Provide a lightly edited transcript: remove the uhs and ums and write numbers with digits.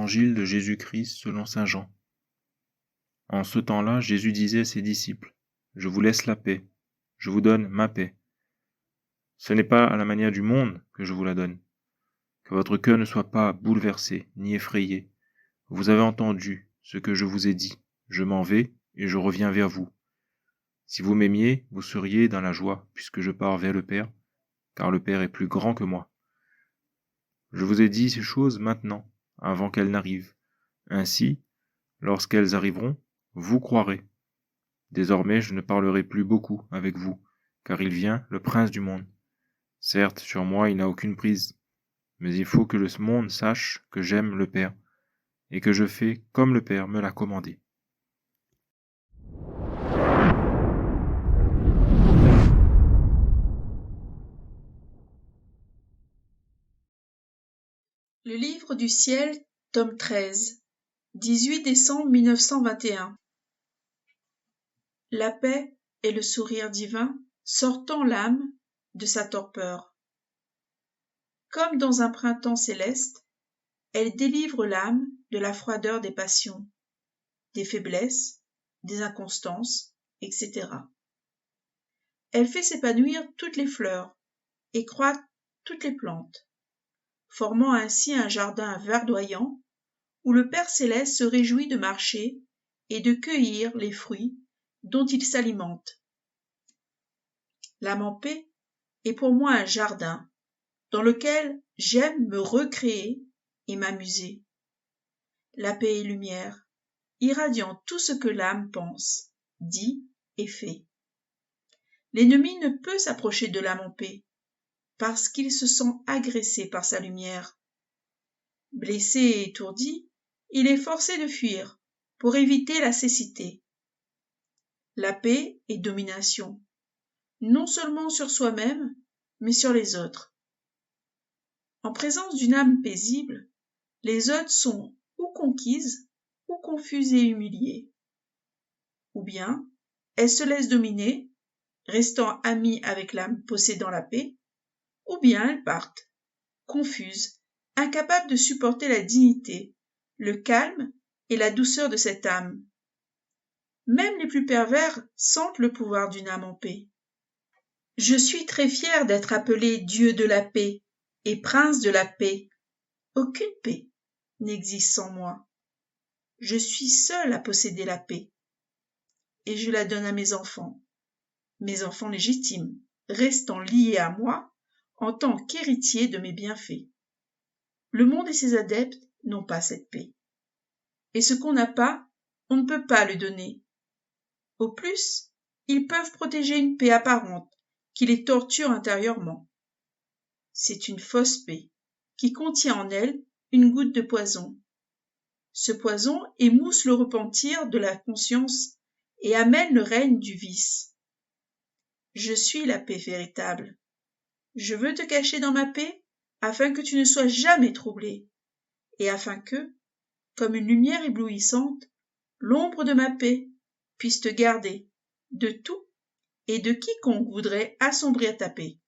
Évangile de Jésus-Christ selon saint Jean. En ce temps-là, Jésus disait à ses disciples, « Je vous laisse la paix, je vous donne ma paix. Ce n'est pas à la manière du monde que je vous la donne. Que votre cœur ne soit pas bouleversé, ni effrayé. Vous avez entendu ce que je vous ai dit. Je m'en vais et je reviens vers vous. Si vous m'aimiez, vous seriez dans la joie, puisque je pars vers le Père, car le Père est plus grand que moi. Je vous ai dit ces choses maintenant, avant qu'elles n'arrivent. Ainsi, lorsqu'elles arriveront, vous croirez. Désormais, je ne parlerai plus beaucoup avec vous, car il vient, le prince du monde. Certes, sur moi, il n'a aucune prise, mais il faut que le monde sache que j'aime le Père, et que je fais comme le Père me l'a commandé. Le livre du ciel, tome 13, 18 décembre 1921. La paix et le sourire divin sortant l'âme de sa torpeur. Comme dans un printemps céleste, elle délivre l'âme de la froideur des passions, des faiblesses, des inconstances, etc. Elle fait s'épanouir toutes les fleurs et croître toutes les plantes, formant ainsi un jardin verdoyant où le Père céleste se réjouit de marcher et de cueillir les fruits dont il s'alimente. L'âme en paix est pour moi un jardin dans lequel j'aime me recréer et m'amuser. La paix est lumière, irradiant tout ce que l'âme pense, dit et fait. L'ennemi ne peut s'approcher de l'âme en paix, parce qu'il se sent agressé par sa lumière. Blessé et étourdi, il est forcé de fuir pour éviter la cécité. La paix est domination, non seulement sur soi-même, mais sur les autres. En présence d'une âme paisible, les autres sont ou conquises, ou confuses et humiliées. Ou bien, elles se laissent dominer, restant amies avec l'âme possédant la paix, ou bien elles partent, confuses, incapables de supporter la dignité, le calme et la douceur de cette âme. Même les plus pervers sentent le pouvoir d'une âme en paix. Je suis très fier d'être appelé Dieu de la paix et prince de la paix. Aucune paix n'existe sans moi. Je suis seul à posséder la paix. Et je la donne à mes enfants légitimes, restant liés à moi en tant qu'héritiers de mes bienfaits. Le monde et ses adeptes n'ont pas cette paix. Et ce qu'on n'a pas, on ne peut pas le donner. Au plus, ils peuvent protéger une paix apparente qui les torture intérieurement. C'est une fausse paix qui contient en elle une goutte de poison. Ce poison émousse le repentir de la conscience et amène le règne du vice. Je suis la paix véritable. Je veux te cacher dans ma paix afin que tu ne sois jamais troublé et afin que, comme une lumière éblouissante, l'ombre de ma paix puisse te garder de tout et de quiconque voudrait assombrir ta paix.